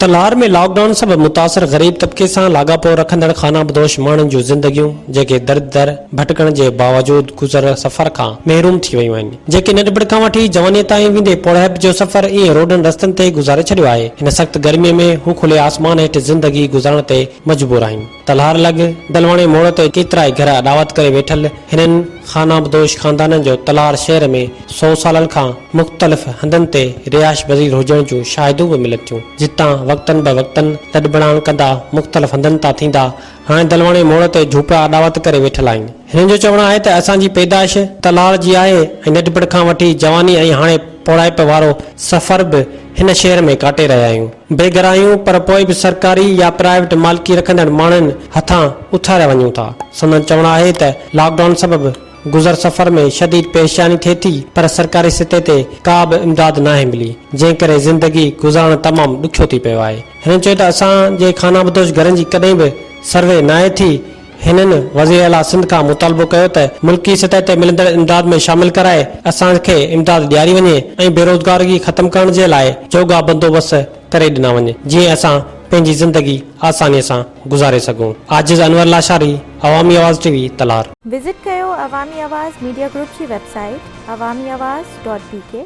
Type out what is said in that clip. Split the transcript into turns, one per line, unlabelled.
तलहार में लॉकडाउन सबब मुतासिर गरीब तबके से लागापो रखंदड़ खाना बदोश माण्हुनि जूं ज़िंदगियूं जेके दर दर भटकण जे बावजूद गुज़र सफ़र खां महरूम थी वयूं आहिनि, जेके नंढपण खां वठी जवानीअ ताईं वेंदे पोड़हप जो सफ़र इएं रोडनि रस्तनि ते गुज़ारे छॾियो आहे। हिन सख़्त गर्मीअ में हू खुले आसमान हेठि ज़िंदगी गुज़ारण ते मजबूर आहिनि। तलहार लॻ दलवाणे मोड़ ते केतिरा ई घर अॾावत करे वेठल हिननि खाना बदोश खानदाननि जो तलहार शहर में 100 सालनि खां मुख़्तलिफ़ हंधनि ते रिहाइश पज़ीर हुजण जूं शाहिदूं बि मिलनि थियूं, जितां वक़्तन ब वक़्तन लॾबणान कंदा मुख़्तलिफ़ हंधनि तां थींदा हाणे दलवाणे मोड़ ते झूपड़ा अॾावत करे वेठल आहिनि। हिननि जो चवणु आहे त असांजी पैदाइश तलहार जी आहे ऐं नंढपण खां वठी जवानी ऐं हाणे पोड़ाइप वारो सफ़र बि हिन शहर में काटे रहिया आहियूं। बेघर आहियूं पर पोइ बि सरकारी या प्राइवेट मालिकी रखंदड़ माण्हुनि हथां उथारिया वञूं था। संदन चवणु आहे त लॉकडाउन सबबि गुज़र सफ़र में शदीद परेशानी थिए थी पर सरकारी सतह ते का बि इमदाद नाहे मिली, जंहिं करे ज़िंदगी गुज़ारण तमामु ॾुखियो थी पियो आहे। हिननि चयो त असांजे खाना बदोश घरनि जी कॾहिं बि सर्वे नाहे थी। हिननि वज़ीर आला सिंध खां मुतालबो कयो त मुल्की सतह ते मिलंदड़ इमदाद में शामिल कराए असांखे इमदाद ॾियारी वञे ऐं बेरोज़गारी ख़तमु करण जे लाइ जोगा बंदोबस्त करे ॾिना वञे, जीअं असां पंहिंजी ज़िंदगी आसानीअ सां गुज़ारे सघूं। आजिज़ अनवर लाशारी, अवामी आवाज़ टीवी, तलहार।
विज़िट कयो अवामी आवाज़ मीडिया ग्रुप जी वेबसाइट awamiawaz.pk।